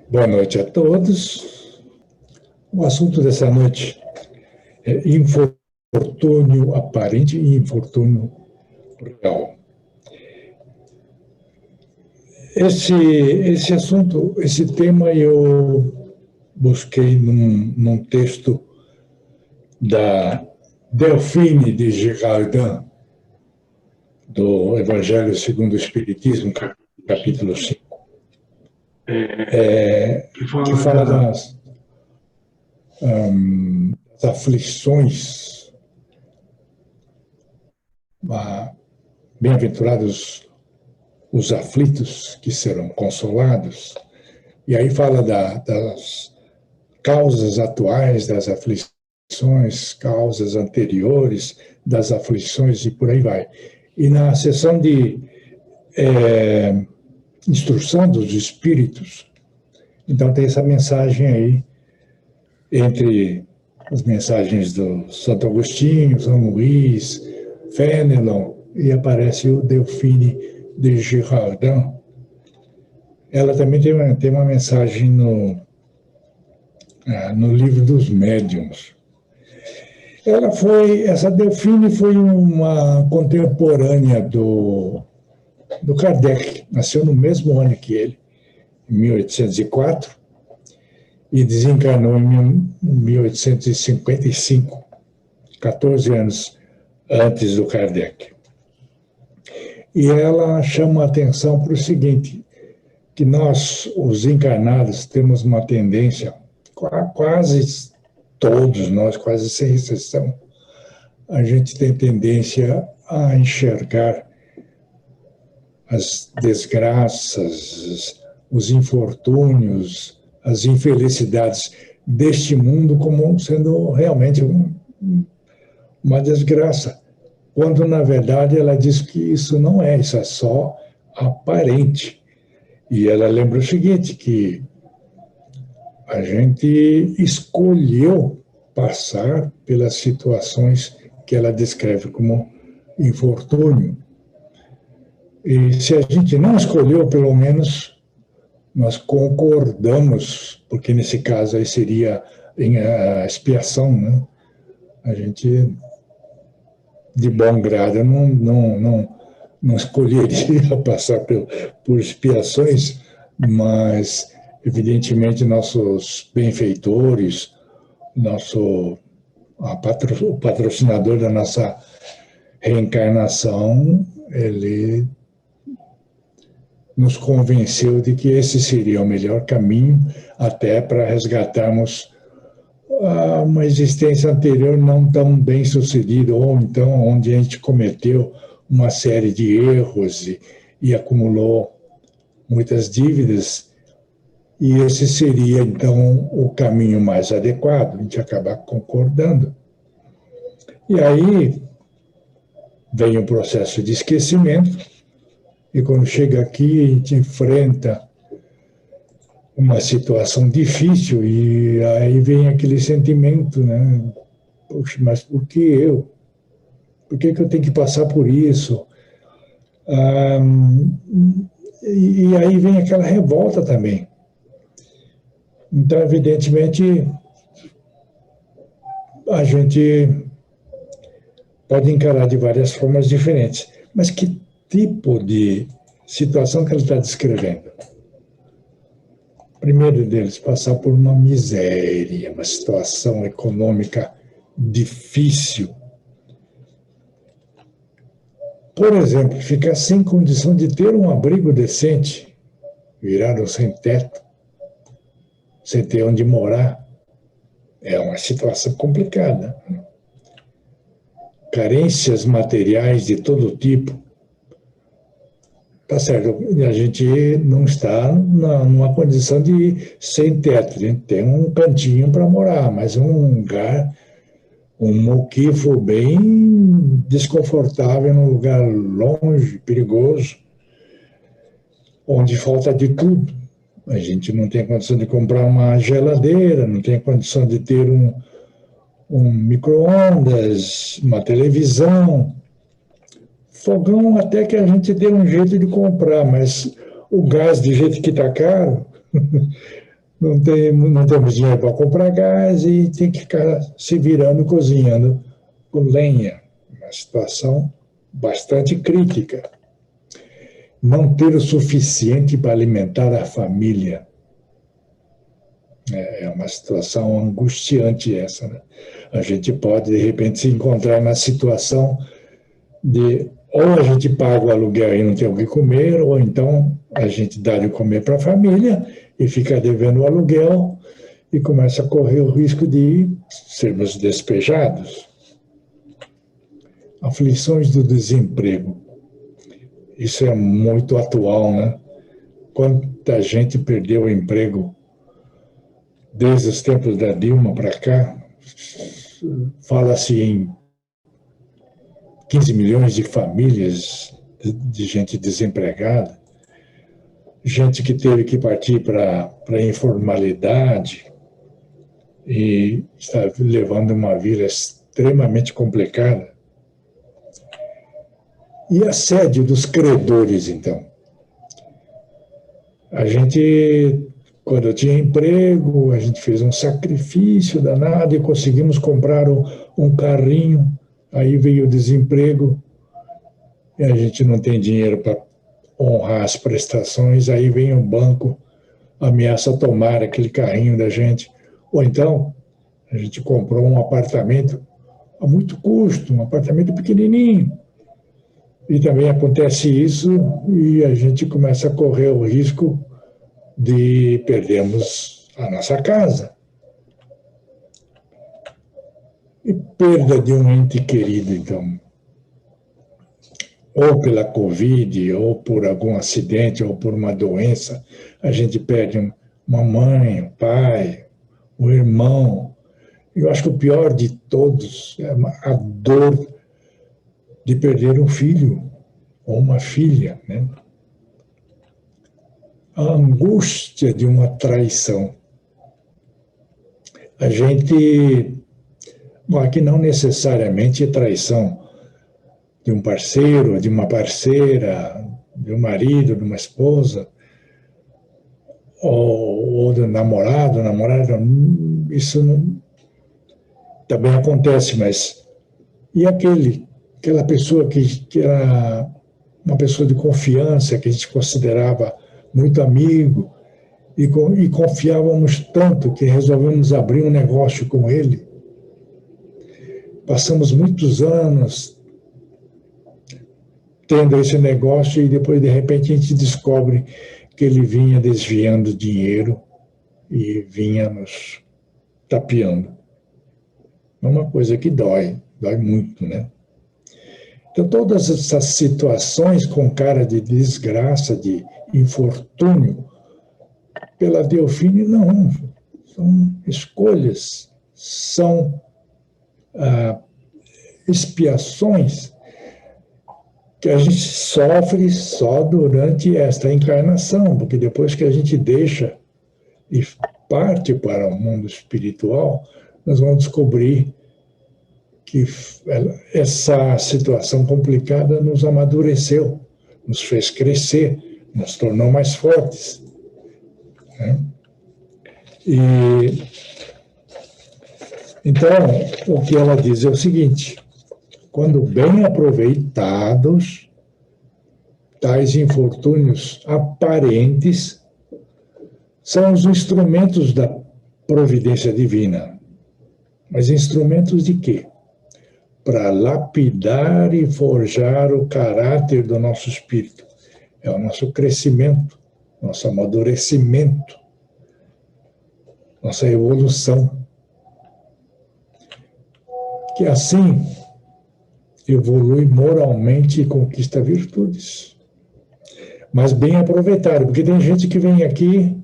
Boa noite a todos. O assunto dessa noite é infortúnio aparente e infortúnio real. Esse assunto, esse tema eu busquei num texto da Delphine de Girardin, do Evangelho segundo o Espiritismo, capítulo 5, que fala das aflições, bem-aventurados os aflitos que serão consolados, e aí fala das causas atuais das aflições, causas anteriores das aflições e por aí vai. E na seção de instrução dos espíritos, então tem essa mensagem aí, entre as mensagens do Santo Agostinho, São Luís, Fénelon, e aparece o Delphine de Girardin. Ela também tem uma mensagem no livro dos médiuns. Essa Delphine foi uma contemporânea do Kardec, nasceu no mesmo ano que ele, em 1804, e desencarnou em 1855, 14 anos antes do Kardec. E ela chama a atenção para o seguinte, que nós, os encarnados, temos uma tendência, quase todos nós, quase sem exceção, a gente tem tendência a enxergar as desgraças, os infortúnios, as infelicidades deste mundo como sendo realmente uma desgraça, quando, na verdade, ela diz que isso não é, isso é só aparente. E ela lembra o seguinte, que a gente escolheu passar pelas situações que ela descreve como infortúnio. E se a gente não escolheu, pelo menos nós concordamos, porque nesse caso aí seria a expiação, né? A gente, de bom grado, não escolheria passar por expiações, mas, evidentemente, nossos benfeitores, o patrocinador da nossa reencarnação, ele nos convenceu de que esse seria o melhor caminho até para resgatarmos uma existência anterior não tão bem sucedida, ou então onde a gente cometeu uma série de erros e acumulou muitas dívidas, e esse seria, então, o caminho mais adequado, a gente acabar concordando. E aí vem o processo de esquecimento, e quando chega aqui, a gente enfrenta uma situação difícil, e aí vem aquele sentimento, né? Poxa, mas por que eu? Por que eu tenho que passar por isso? E aí vem aquela revolta também. Então, evidentemente, a gente pode encarar de várias formas diferentes. Mas que tipo de situação que ele está descrevendo? Primeiro deles, passar por uma miséria, uma situação econômica difícil. Por exemplo, ficar sem condição de ter um abrigo decente, viraram sem teto, sem ter onde morar, é uma situação complicada. Carências materiais de todo tipo. Tá certo, a gente não está numa condição de sem teto, a gente tem um cantinho para morar, mas um lugar, um moquifo bem desconfortável, num lugar longe, perigoso, onde falta de tudo. A gente não tem condição de comprar uma geladeira, não tem condição de ter um micro-ondas, uma televisão. Fogão até que a gente dê um jeito de comprar, mas o gás, de jeito que está caro, não temos dinheiro para comprar gás e tem que ficar se virando, cozinhando com lenha. Uma situação bastante crítica. Não ter o suficiente para alimentar a família. É uma situação angustiante essa, né? A gente pode, de repente, se encontrar na situação de ou a gente paga o aluguel e não tem o que comer, ou então a gente dá de comer para a família e fica devendo o aluguel e começa a correr o risco de sermos despejados. Aflições do desemprego. Isso é muito atual, né? Quanta gente perdeu o emprego desde os tempos da Dilma para cá. Fala-se em 15 milhões de famílias de gente desempregada, gente que teve que partir para a informalidade e está levando uma vida extremamente complicada. E assédio dos credores, então. A gente, quando eu tinha emprego, a gente fez um sacrifício danado e conseguimos comprar um carrinho. Aí veio o desemprego e a gente não tem dinheiro para honrar as prestações. Aí vem o banco, ameaça tomar aquele carrinho da gente. Ou então, a gente comprou um apartamento a muito custo, um apartamento pequenininho. E também acontece isso e a gente começa a correr o risco de perdermos a nossa casa. E perda de um ente querido, então. Ou pela Covid, ou por algum acidente, ou por uma doença, a gente perde uma mãe, um pai, um irmão. Eu acho que o pior de todos é a dor de perder um filho ou uma filha, né? A angústia de uma traição. A gente, bom, aqui não necessariamente é traição de um parceiro, de uma parceira, de um marido, de uma esposa, ou do namorado, namorada, isso não, também acontece, mas e aquela pessoa que era uma pessoa de confiança, que a gente considerava muito amigo, e confiávamos tanto que resolvemos abrir um negócio com ele. Passamos muitos anos tendo esse negócio e depois, de repente, a gente descobre que ele vinha desviando dinheiro e vinha nos tapeando. É uma coisa que dói muito, né? Então, todas essas situações com cara de desgraça, de infortúnio, pela Delfine, não. São escolhas, são expiações que a gente sofre só durante esta encarnação, porque depois que a gente deixa e parte para o mundo espiritual, nós vamos descobrir que essa situação complicada nos amadureceu, nos fez crescer, nos tornou mais fortes, né? E então, o que ela diz é o seguinte: quando bem aproveitados, tais infortúnios aparentes são os instrumentos da providência divina. Mas instrumentos de quê? Para lapidar e forjar o caráter do nosso espírito. É o nosso crescimento, nosso amadurecimento, nossa evolução. Que assim evolui moralmente e conquista virtudes. Mas bem aproveitado, porque tem gente que vem aqui,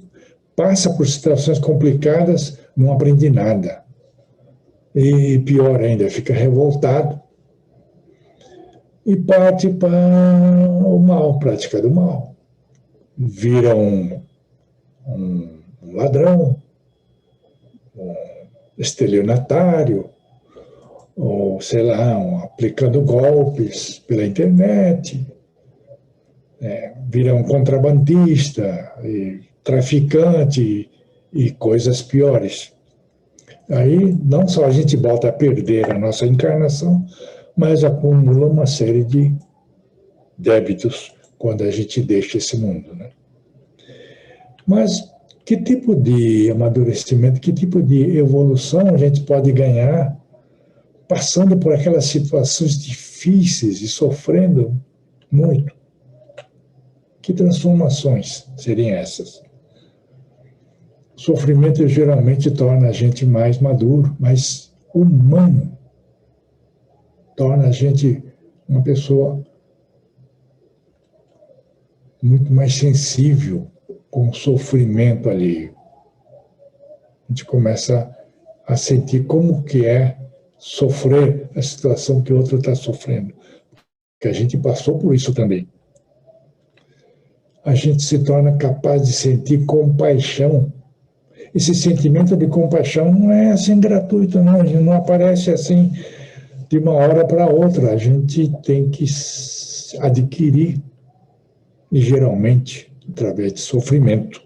passa por situações complicadas, não aprende nada. E pior ainda, fica revoltado e parte para o mal, prática do mal. Vira um ladrão, um estelionatário, ou, sei lá, aplicando golpes pela internet, vira um contrabandista, traficante, e coisas piores. Aí, não só a gente volta a perder a nossa encarnação, mas acumula uma série de débitos quando a gente deixa esse mundo, né? Mas que tipo de amadurecimento, que tipo de evolução a gente pode ganhar passando por aquelas situações difíceis e sofrendo muito? Que transformações seriam essas? O sofrimento geralmente torna a gente mais maduro, mais humano, torna a gente uma pessoa muito mais sensível com o sofrimento alheio. A gente começa a sentir como que é sofrer a situação que o outro está sofrendo, que a gente passou por isso também. A gente se torna capaz de sentir compaixão. Esse sentimento de compaixão não é assim gratuito, não. Não aparece assim de uma hora para outra. A gente tem que adquirir, e geralmente, através de sofrimento.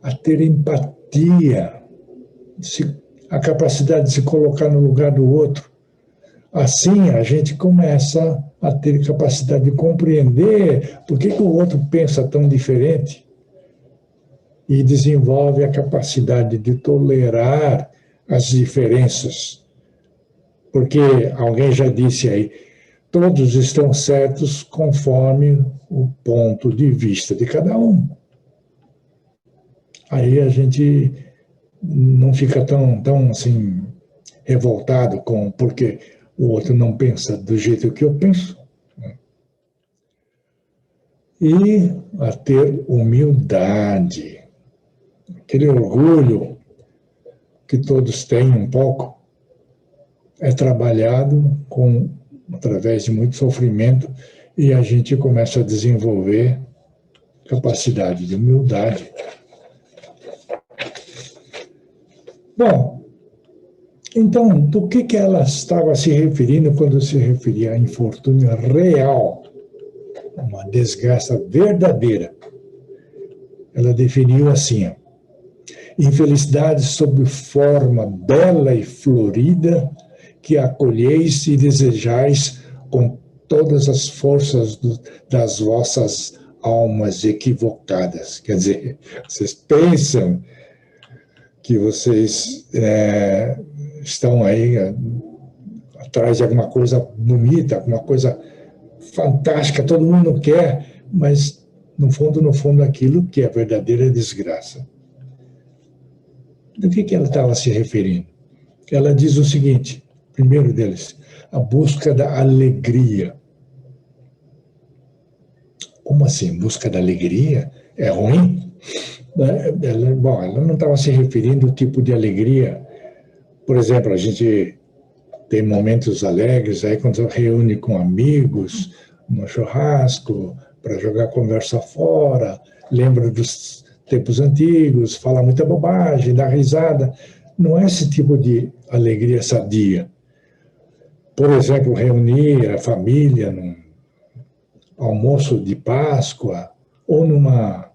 A ter empatia, a capacidade de se colocar no lugar do outro. Assim, a gente começa a ter capacidade de compreender por que o outro pensa tão diferente e desenvolve a capacidade de tolerar as diferenças. Porque alguém já disse aí, todos estão certos conforme o ponto de vista de cada um. Aí a gente não fica tão assim revoltado com porque o outro não pensa do jeito que eu penso. E a ter humildade, aquele orgulho que todos têm um pouco, é trabalhado através de muito sofrimento e a gente começa a desenvolver capacidade de humildade. Bom, então, do que ela estava se referindo quando se referia a infortúnio real, uma desgraça verdadeira? Ela definiu assim: infelicidade sob forma bela e florida, que acolheis e desejais com todas as forças das vossas almas equivocadas. Quer dizer, vocês pensam que vocês estão aí atrás de alguma coisa bonita, alguma coisa fantástica, todo mundo quer, mas no fundo, aquilo que é a verdadeira desgraça. Do que ela estava se referindo? Ela diz o seguinte, primeiro deles, a busca da alegria. Como assim? Busca da alegria? É ruim? Ela não estava se referindo ao tipo de alegria. Por exemplo, a gente tem momentos alegres aí quando reúne com amigos, no churrasco, para jogar conversa fora, lembra dos tempos antigos, fala muita bobagem, dá risada. Não é esse tipo de alegria sadia. Por exemplo, reunir a família num almoço de Páscoa ou numa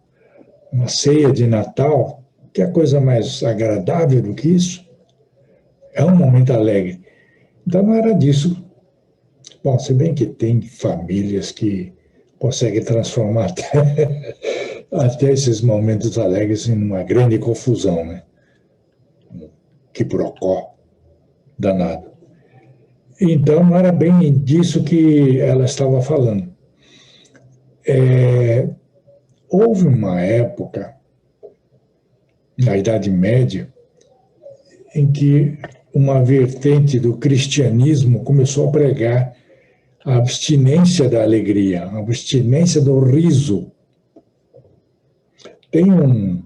ceia de Natal, que é coisa mais agradável do que isso? É um momento alegre. Então não era disso. Bom, se bem que tem famílias que conseguem transformar até esses momentos alegres em uma grande confusão, né? Quiprocó danado. Então não era bem disso que ela estava falando. Houve uma época, na Idade Média, em que uma vertente do cristianismo começou a pregar a abstinência da alegria, a abstinência do riso. Tem um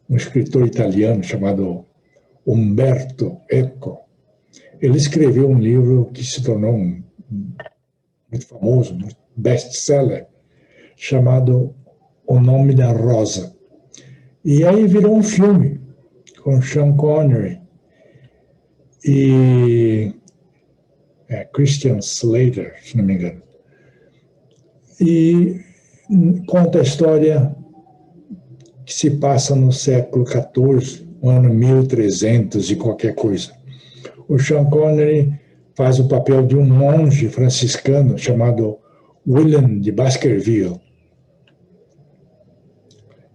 escritor italiano chamado Umberto Eco. Ele escreveu um livro que se tornou muito famoso, um best-seller, chamado O Nome da Rosa. E aí virou um filme com Sean Connery e Christian Slater, se não me engano. E conta a história que se passa no século XIV, no ano 1300 e qualquer coisa. O Sean Connery faz o papel de um monge franciscano chamado William de Baskerville.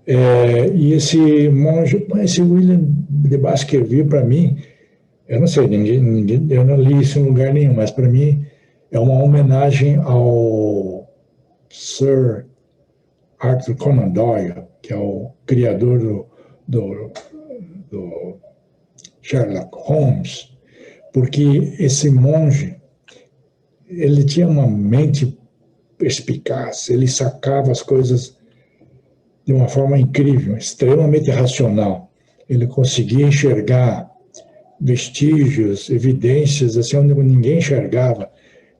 E esse monge, esse William de Baskerville, para mim, eu não sei, eu não li isso em lugar nenhum, mas para mim é uma homenagem ao Sir Arthur Conan Doyle, que é o criador do Sherlock Holmes, porque esse monge, ele tinha uma mente perspicaz, ele sacava as coisas de uma forma incrível, extremamente racional. Ele conseguia enxergar vestígios, evidências, assim, onde ninguém enxergava.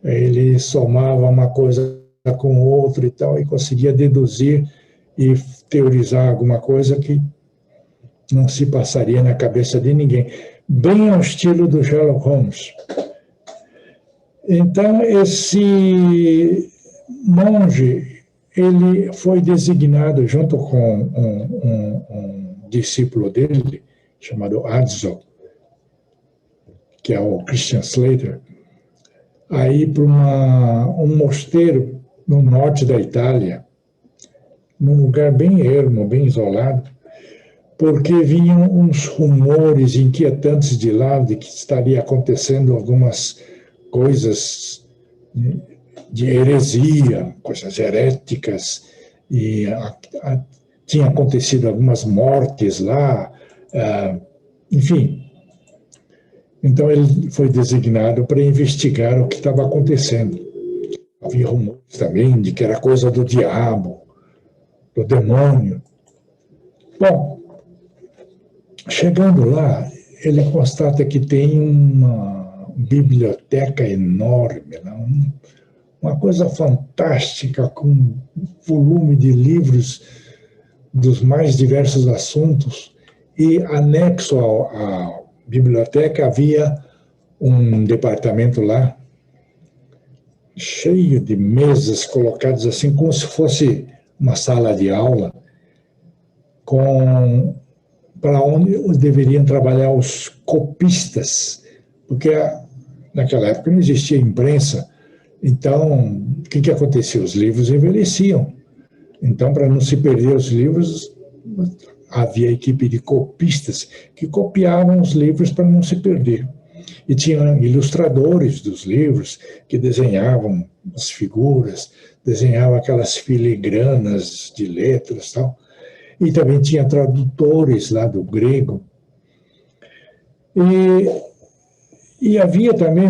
Ele somava uma coisa com outra e tal, e conseguia deduzir e teorizar alguma coisa que não se passaria na cabeça de ninguém. Bem ao estilo do Sherlock Holmes. Então, esse monge, ele foi designado, junto com um discípulo dele, chamado Adzo, que é o Christian Slater, a ir para um mosteiro no norte da Itália, num lugar bem ermo, bem isolado, porque vinham uns rumores inquietantes de lá de que estaria acontecendo algumas coisas de heresia, coisas heréticas, e tinha acontecido algumas mortes lá, enfim. Então ele foi designado para investigar o que estava acontecendo. Havia rumores também de que era coisa do diabo, do demônio. Bom, chegando lá, ele constata que tem uma biblioteca enorme, uma coisa fantástica, com um volume de livros dos mais diversos assuntos, e anexo à biblioteca havia um departamento lá, cheio de mesas colocadas assim, como se fosse uma sala de aula, para onde deveriam trabalhar os copistas, porque naquela época não existia imprensa. Então, o que acontecia? Os livros envelheciam. Então, para não se perder os livros, havia equipe de copistas que copiavam os livros para não se perder. E tinha ilustradores dos livros que desenhavam as figuras, desenhavam aquelas filigranas de letras e tal. E também tinha tradutores lá do grego. E havia também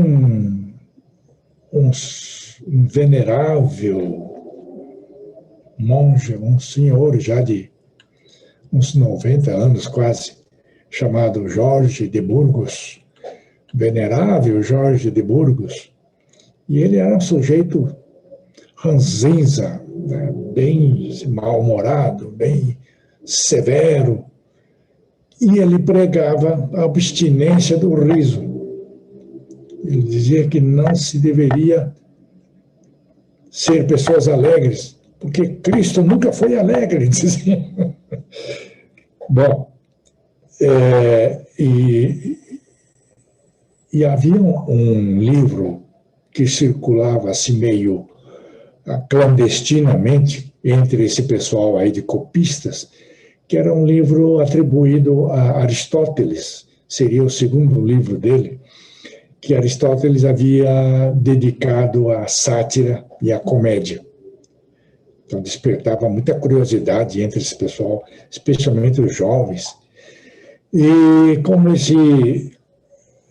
um venerável monge, um senhor já de uns 90 anos quase, chamado Jorge de Burgos, venerável Jorge de Burgos, e ele era um sujeito ranzinza, né, bem mal-humorado, bem severo, e ele pregava a abstinência do riso. Ele dizia que não se deveria ser pessoas alegres, porque Cristo nunca foi alegre, dizia. Bom, e havia um livro que circulava assim meio clandestinamente entre esse pessoal aí de copistas, que era um livro atribuído a Aristóteles, seria o segundo livro dele, que Aristóteles havia dedicado à sátira e à comédia. Então despertava muita curiosidade entre esse pessoal, especialmente os jovens. E como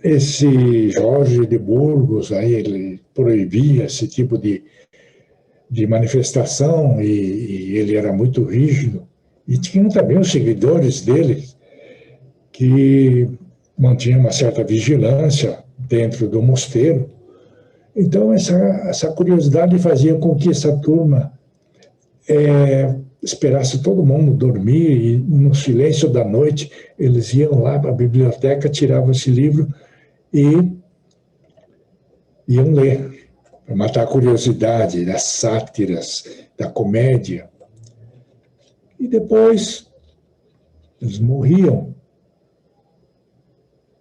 esse Jorge de Burgos, aí ele proibia esse tipo de manifestação, e ele era muito rígido, e tinham também os seguidores dele, que mantinham uma certa vigilância dentro do mosteiro. Então, essa curiosidade fazia com que essa turma esperasse todo mundo dormir, e no silêncio da noite eles iam lá para a biblioteca, tiravam esse livro e iam ler, para matar a curiosidade das sátiras, da comédia. E depois Eles morriam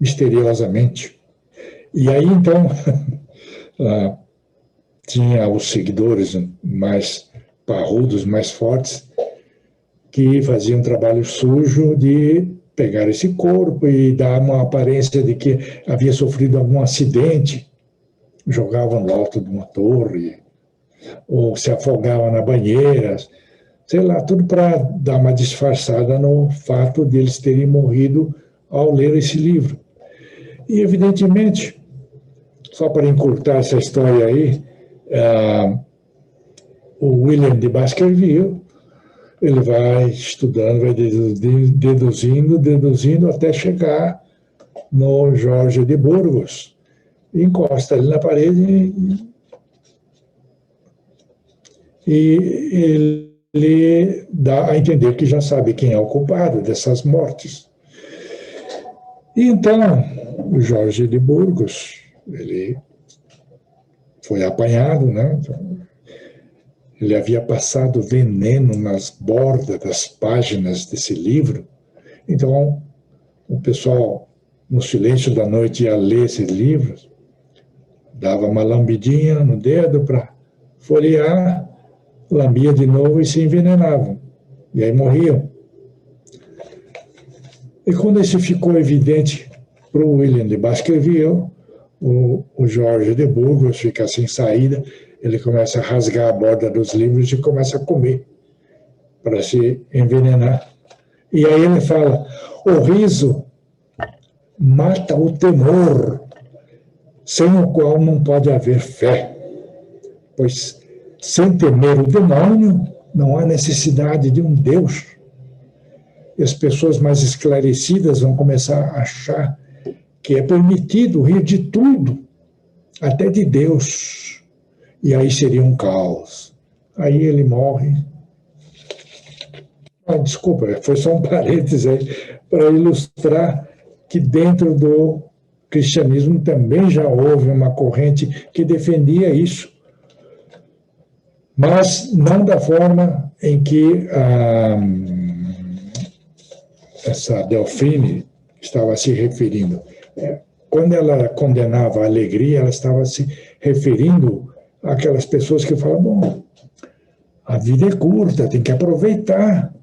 misteriosamente. E aí, então, tinha os seguidores mais parrudos, mais fortes, que faziam um trabalho sujo de pegar esse corpo e dar uma aparência de que havia sofrido algum acidente, jogavam no alto de uma torre, ou se afogavam na banheira, sei lá, tudo para dar uma disfarçada no fato de eles terem morrido ao ler esse livro. E, evidentemente, só para encurtar essa história aí, o William de Baskerville, ele vai estudando, vai deduzindo, até chegar no Jorge de Burgos. Encosta ele na parede e ele dá a entender que já sabe quem é o culpado dessas mortes. E então, o Jorge de Burgos, ele foi apanhado, né? Ele havia passado veneno nas bordas das páginas desse livro. Então, o pessoal, no silêncio da noite, ia ler esse livro, dava uma lambidinha no dedo para folhear, lambia de novo e se envenenavam. E aí morriam. E quando isso ficou evidente para o William de Baskerville, o Jorge de Burgos fica sem saída, ele começa a rasgar a borda dos livros e começa a comer para se envenenar. E aí ele fala, o riso mata o temor, sem o qual não pode haver fé, pois sem temer o demônio não há necessidade de um Deus. E as pessoas mais esclarecidas vão começar a achar que é permitido rir de tudo, até de Deus. E aí seria um caos. Aí ele morre. Desculpa, foi só um parênteses aí, para ilustrar que dentro do cristianismo também já houve uma corrente que defendia isso, mas não da forma em que essa Delphine estava se referindo. Quando ela condenava a alegria, ela estava se referindo àquelas pessoas que falam, bom, a vida é curta, tem que aproveitar.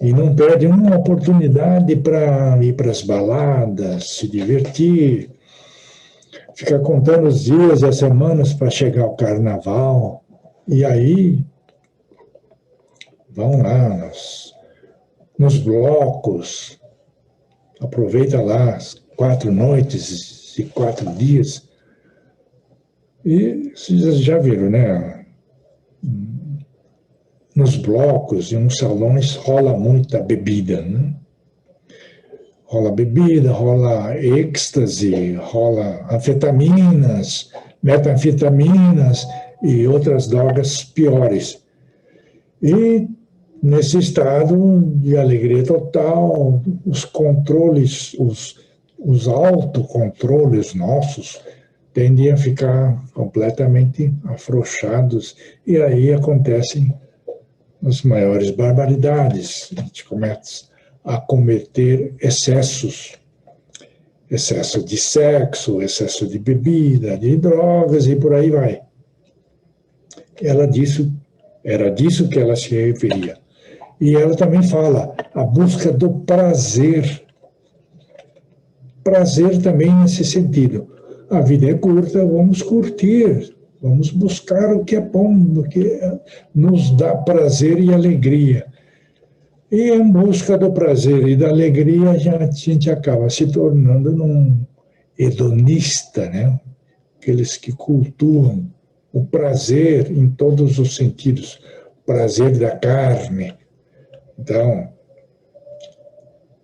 E não perde uma oportunidade para ir para as baladas, se divertir, ficar contando os dias, as semanas para chegar ao carnaval. E aí vão lá nos blocos, aproveita lá as 4 noites e 4 dias. E vocês já viram, né? Nos blocos e nos salões rola muita bebida, né? Rola bebida, rola êxtase, rola anfetaminas, metanfetaminas e outras drogas piores. E nesse estado de alegria total, os controles, os autocontroles nossos tendem a ficar completamente afrouxados e aí acontecem as maiores barbaridades. A gente começa a cometer excessos, excesso de sexo, excesso de bebida, de drogas e por aí vai. Era disso que ela se referia. E ela também fala a busca do prazer. Prazer também nesse sentido. A vida é curta, vamos curtir. Vamos buscar o que é bom, o que nos dá prazer e alegria. E em busca do prazer e da alegria, a gente acaba se tornando um hedonista, né? Aqueles que cultuam o prazer em todos os sentidos, o prazer da carne. Então,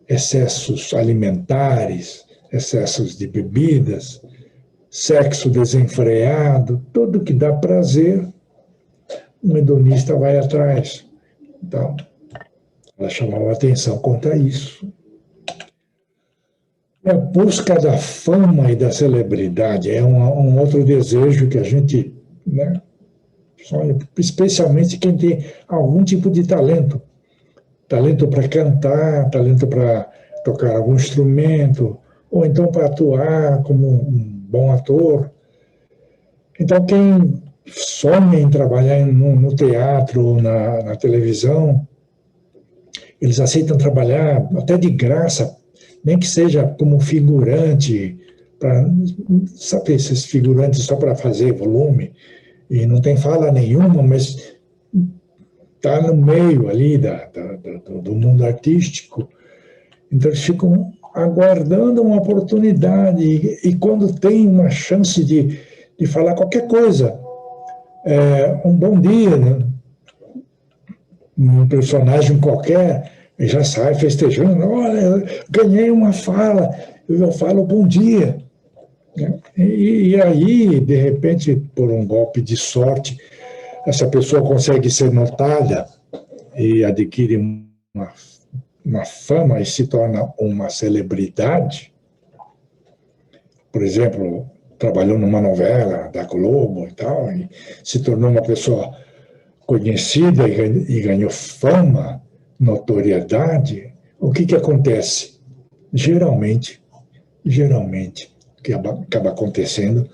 excessos alimentares, excessos de bebidas, sexo desenfreado, tudo que dá prazer, um hedonista vai atrás. Então, ela chamava atenção contra isso. A busca da fama e da celebridade é um outro desejo que a gente, né, sonha, especialmente quem tem algum tipo de talento. talento para cantar, talento para tocar algum instrumento, ou então para atuar como um bom ator. Então, quem sonha em trabalhar no teatro ou na televisão, eles aceitam trabalhar até de graça, nem que seja como figurante, para, sabe, esses figurantes só para fazer volume, e não tem fala nenhuma, mas está no meio ali do mundo artístico. Então, eles ficam aguardando uma oportunidade, e quando tem uma chance de falar qualquer coisa, um bom dia, né? Um personagem qualquer, já sai festejando, olha, ganhei uma fala, eu falo bom dia. E aí, de repente, por um golpe de sorte, essa pessoa consegue ser notada e adquire uma fama e se torna uma celebridade. Por exemplo, trabalhou numa novela da Globo e tal, e se tornou uma pessoa conhecida e ganhou fama, notoriedade. O que acontece? Geralmente, o que acaba acontecendo,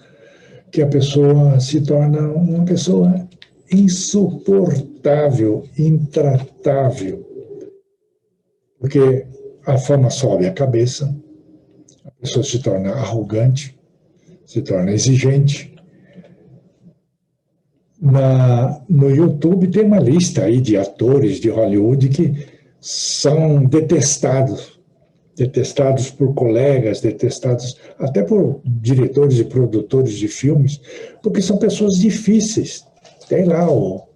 que a pessoa se torna uma pessoa insuportável, intratável, porque a fama sobe a cabeça, a pessoa se torna arrogante, se torna exigente. No YouTube tem uma lista aí de atores de Hollywood que são detestados por colegas, detestados até por diretores e produtores de filmes, porque são pessoas difíceis. Tem lá o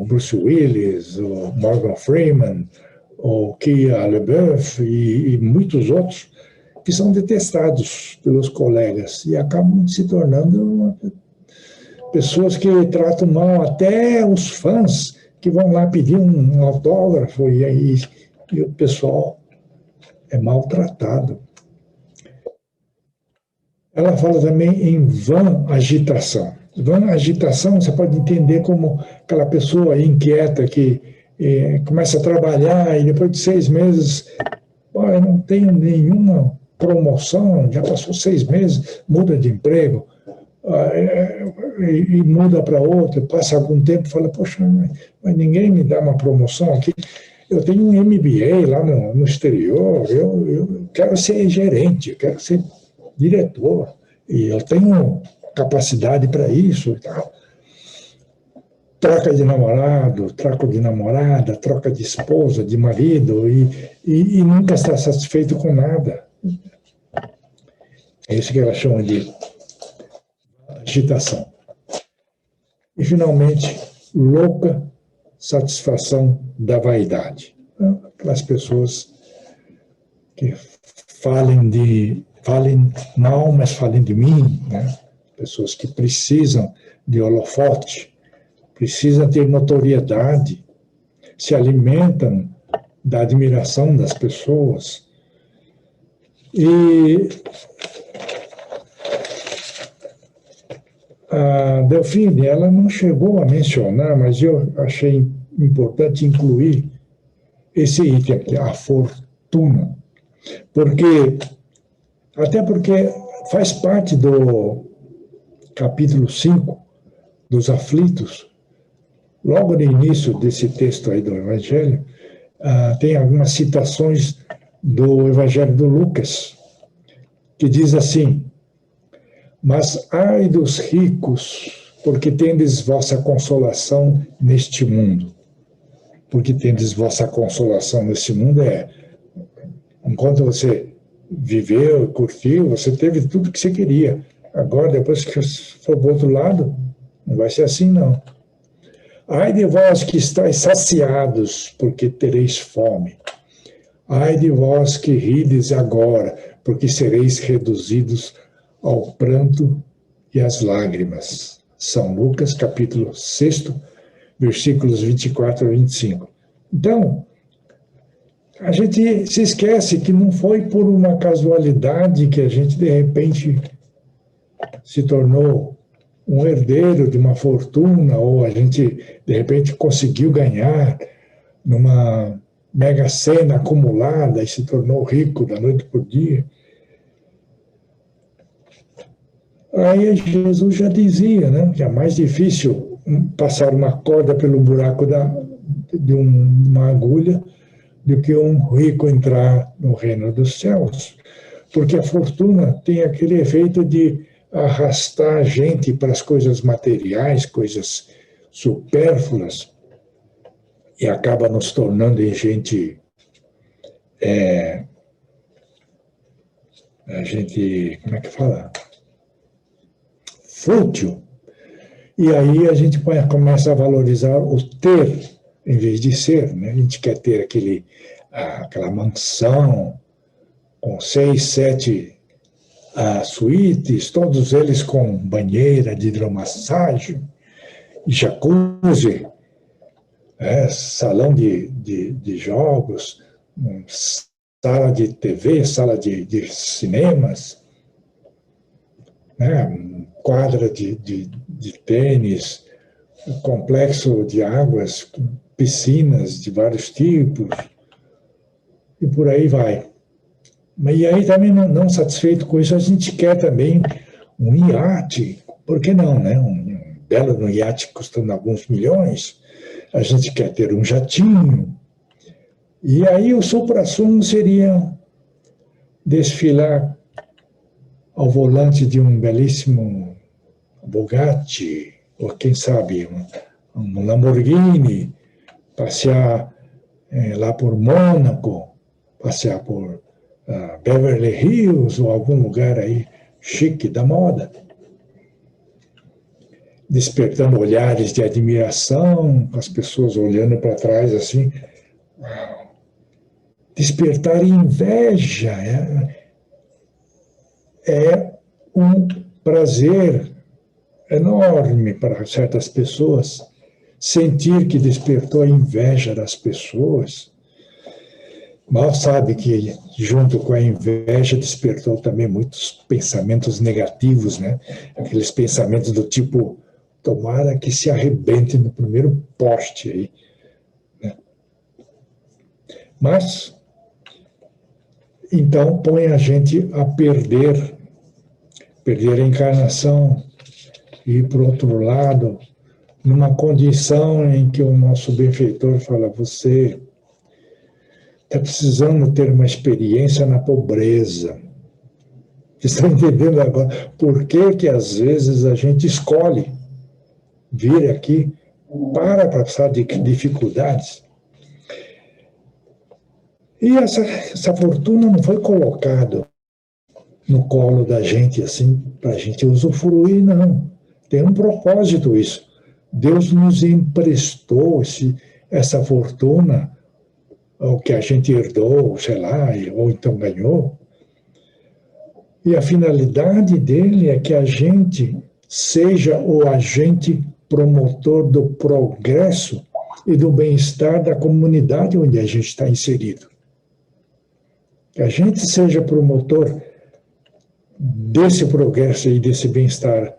Bruce Willis, o Morgan Freeman, o Shia LaBeouf e muitos outros que são detestados pelos colegas e acabam se tornando pessoas que tratam mal até os fãs que vão lá pedir um autógrafo e o pessoal é maltratado. Ela fala também em vã agitação. Vã agitação você pode entender como aquela pessoa inquieta que começa a trabalhar e depois de 6 meses, eu não tenho nenhuma promoção, já passou 6 meses, muda de emprego, e muda para outro, passa algum tempo e fala, poxa, mas ninguém me dá uma promoção aqui. Eu tenho um MBA lá no exterior, eu quero ser gerente, eu quero ser diretor, e eu tenho capacidade para isso e tal. Troca de namorado, troca de namorada, troca de esposa, de marido, e nunca está satisfeito com nada. É isso que ela chama de agitação. E, finalmente, louca satisfação da vaidade. Aquelas pessoas que falem mal, mas falem de mim, né? Pessoas que precisam de holofote, precisam ter notoriedade, se alimentam da admiração das pessoas. E a Delphine, ela não chegou a mencionar, mas eu achei importante incluir esse item aqui, a fortuna. Até porque faz parte do capítulo 5 dos aflitos, logo no início desse texto aí do Evangelho, tem algumas citações do Evangelho do Lucas, que diz assim: mas ai dos ricos, porque tendes vossa consolação neste mundo. Porque tendes vossa consolação neste mundo enquanto você viveu, curtiu, você teve tudo que você queria. Agora, depois que for para o outro lado, não vai ser assim, não. Ai de vós que estáis saciados, porque tereis fome. Ai de vós que rides agora, porque sereis reduzidos ao pranto e às lágrimas. São Lucas, capítulo 6, versículos 24 a 25. Então, a gente se esquece que não foi por uma casualidade que a gente, de repente, se tornou um herdeiro de uma fortuna, ou a gente, de repente, conseguiu ganhar numa mega sena acumulada e se tornou rico da noite para o dia. Aí Jesus já dizia, né, que é mais difícil passar uma corda pelo buraco de uma agulha do que um rico entrar no reino dos céus. Porque a fortuna tem aquele efeito de arrastar a gente para as coisas materiais, coisas supérfluas, e acaba nos tornando em gente, como é que fala? Fútil. E aí a gente começa a valorizar o ter, em vez de ser, né? A gente quer ter aquela mansão com 6, 7 suítes, todos eles com banheira de hidromassagem, jacuzzi, salão de jogos, sala de TV, sala de cinemas, né? Quadra de tênis, complexo de águas, piscinas de vários tipos, e por aí vai. E aí também, não satisfeito com isso, a gente quer também um iate, por que não, né? Um belo iate custando alguns milhões, a gente quer ter um jatinho. E aí o suprassumo seria desfilar ao volante de um belíssimo Bugatti, ou quem sabe um Lamborghini, passear lá por Mônaco, passear por Beverly Hills ou algum lugar aí chique da moda, despertando olhares de admiração, as pessoas olhando para trás assim, despertar inveja é um prazer enorme para certas pessoas, sentir que despertou a inveja das pessoas. Mal sabe que, junto com a inveja, despertou também muitos pensamentos negativos, né? Aqueles pensamentos do tipo, tomara que se arrebente no primeiro poste aí, né? Mas, então, põe a gente a perder a encarnação, e ir para o outro lado, numa condição em que o nosso benfeitor fala, você está precisando ter uma experiência na pobreza. Vocês estão entendendo agora por que às vezes a gente escolhe vir aqui para passar de dificuldades? E essa fortuna não foi colocada no colo da gente assim, para a gente usufruir, não. Tem um propósito isso. Deus nos emprestou essa fortuna, o que a gente herdou, sei lá, ou então ganhou. E a finalidade dele é que a gente seja o agente promotor do progresso e do bem-estar da comunidade onde a gente está inserido. Que a gente seja promotor desse progresso e desse bem-estar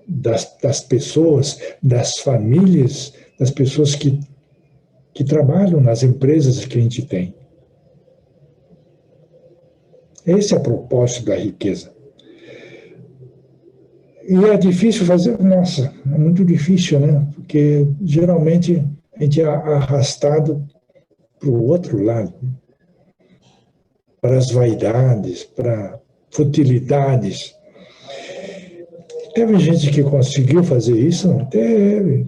das pessoas, das famílias, das pessoas que trabalham nas empresas que a gente tem. Esse é o propósito da riqueza. E é difícil fazer, nossa, é muito difícil, né? Porque geralmente a gente é arrastado para o outro lado, para as vaidades, para futilidades. Teve gente que conseguiu fazer isso? Não teve.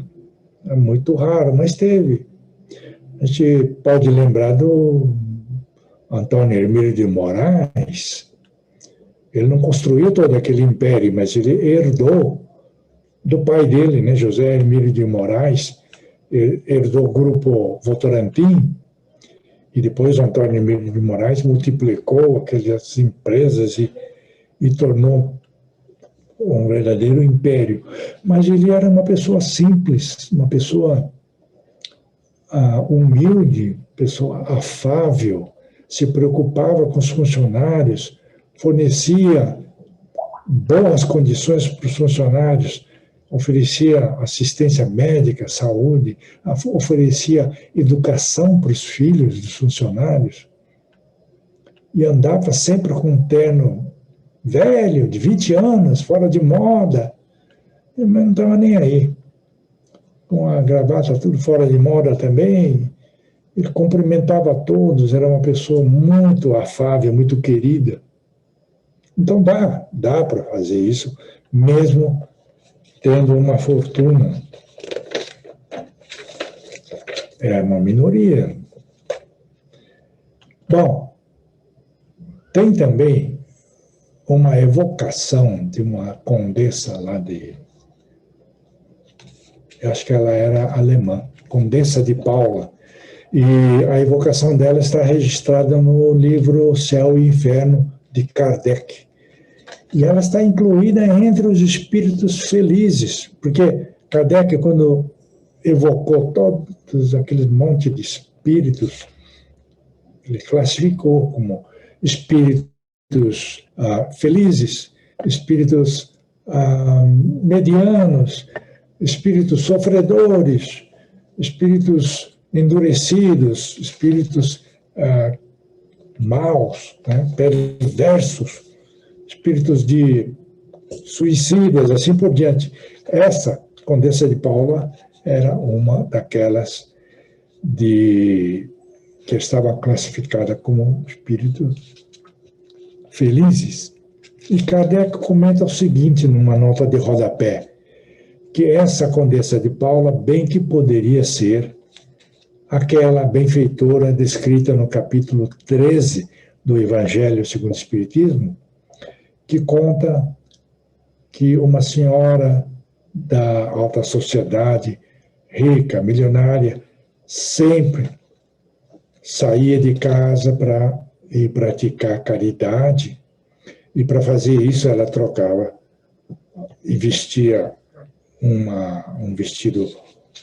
É muito raro, mas teve. A gente pode lembrar do Antônio Hermílio de Moraes. Ele não construiu todo aquele império, mas ele herdou do pai dele, né, José Hermílio de Moraes, herdou o grupo Votorantim, e depois Antônio Hermílio de Moraes multiplicou aquelas empresas e tornou um verdadeiro império. Mas ele era uma pessoa simples, uma pessoa humilde, pessoa afável, se preocupava com os funcionários, fornecia boas condições para os funcionários, oferecia assistência médica, saúde, oferecia educação para os filhos dos funcionários, e andava sempre com um terno velho, de 20 anos, fora de moda, mas não estava nem aí. Com a gravata tudo fora de moda também, ele cumprimentava todos, era uma pessoa muito afável, muito querida. Então dá para fazer isso, mesmo tendo uma fortuna. É uma minoria. Bom, tem também uma evocação de uma condessa lá eu acho que ela era alemã, Condessa de Paula, e a evocação dela está registrada no livro Céu e Inferno, de Kardec. E ela está incluída entre os espíritos felizes, porque Kardec, quando evocou todos aqueles monte de espíritos, ele classificou como espíritos felizes, espíritos medianos, espíritos sofredores, espíritos endurecidos, espíritos maus, né, perversos, espíritos de suicidas, assim por diante. Essa Condessa de Paula era uma daquelas que estava classificada como espíritos felizes. E Kardec comenta o seguinte numa nota de rodapé, que essa Condessa de Paula bem que poderia ser aquela benfeitora descrita no capítulo 13 do Evangelho segundo o Espiritismo, que conta que uma senhora da alta sociedade, rica, milionária, sempre saía de casa para ir praticar caridade, e para fazer isso ela trocava e vestia um vestido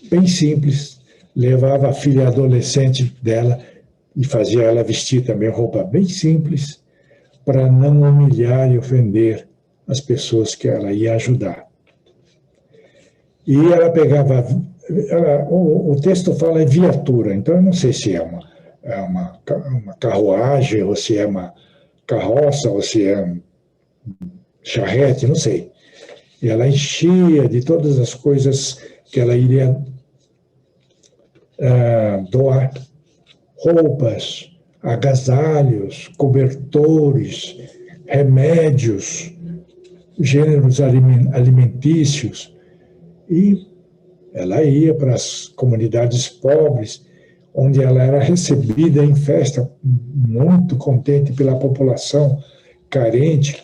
bem simples, levava a filha adolescente dela e fazia ela vestir também roupa bem simples, para não humilhar e ofender as pessoas que ela ia ajudar. E ela pegava... o texto fala em viatura, então eu não sei se é uma carruagem, ou se é uma carroça, ou se é um charrete, não sei. E ela enchia de todas as coisas que ela iria doar. Roupas, agasalhos, cobertores, remédios, gêneros alimentícios. E ela ia para as comunidades pobres, onde ela era recebida em festa, muito contente pela população carente.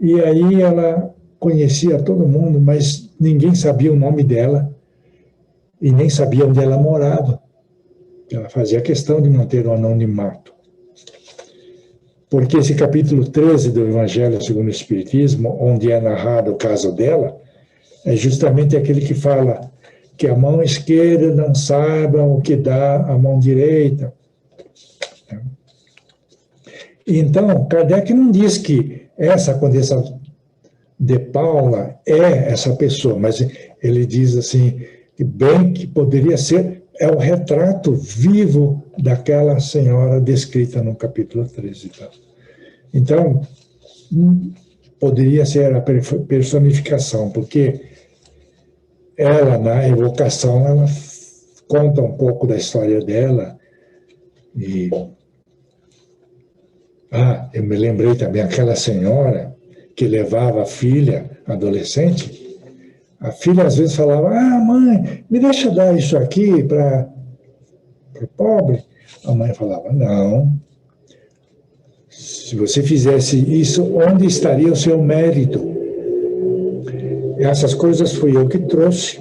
E aí ela conhecia todo mundo, mas ninguém sabia o nome dela e nem sabia onde ela morava. Ela fazia questão de manter o anonimato. Porque esse capítulo 13 do Evangelho segundo o Espiritismo, onde é narrado o caso dela, é justamente aquele que fala que a mão esquerda não saiba o que dá a mão direita. Então, Kardec não diz que essa Condessa de Paula é essa pessoa, mas ele diz assim, que bem que poderia ser, é o retrato vivo daquela senhora descrita no capítulo 13. Então, poderia ser a personificação, porque ela, na evocação, ela conta um pouco da história dela. E eu me lembrei também aquela senhora que levava a filha adolescente. A filha às vezes falava, mãe, me deixa dar isso aqui para o pobre. A mãe falava, não. Se você fizesse isso, onde estaria o seu mérito? Essas coisas fui eu que trouxe.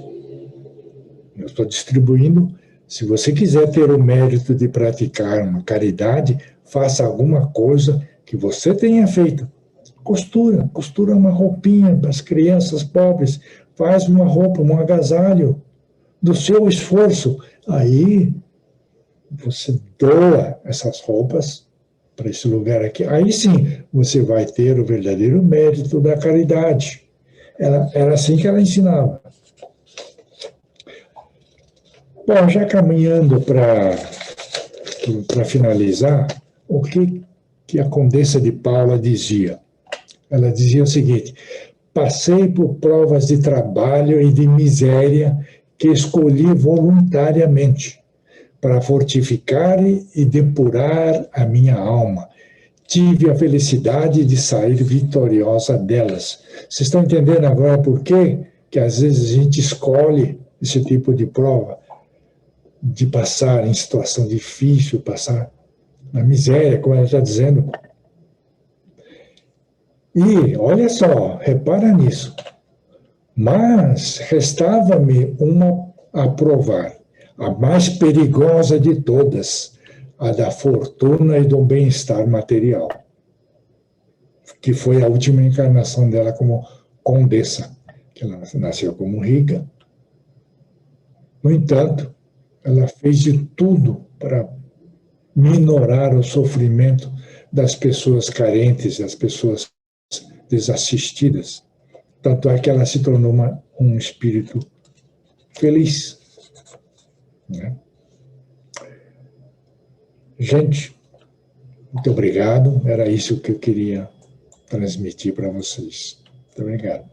Eu estou distribuindo. Se você quiser ter o mérito de praticar uma caridade, faça alguma coisa que você tenha feito. Costura uma roupinha para as crianças pobres, faz uma roupa, um agasalho do seu esforço. Aí você doa essas roupas para esse lugar aqui. Aí sim você vai ter o verdadeiro mérito da caridade. Era assim que ela ensinava. Bom, já caminhando para finalizar, o que a Condessa de Paula dizia? Ela dizia o seguinte: passei por provas de trabalho e de miséria que escolhi voluntariamente para fortificar e depurar a minha alma. Tive a felicidade de sair vitoriosa delas. Vocês estão entendendo agora por quê? Que às vezes a gente escolhe esse tipo de prova, de passar em situação difícil, passar na miséria, como ela está dizendo. E, olha só, repara nisso. Mas restava-me uma a provar, a mais perigosa de todas, a da fortuna e do bem-estar material, que foi a última encarnação dela como condessa, que ela nasceu como rica. No entanto, ela fez de tudo para minorar o sofrimento das pessoas carentes, das pessoas desassistidas. Tanto é que ela se tornou um espírito feliz. Né? Gente, muito obrigado. Era isso que eu queria transmitir para vocês. Muito obrigado.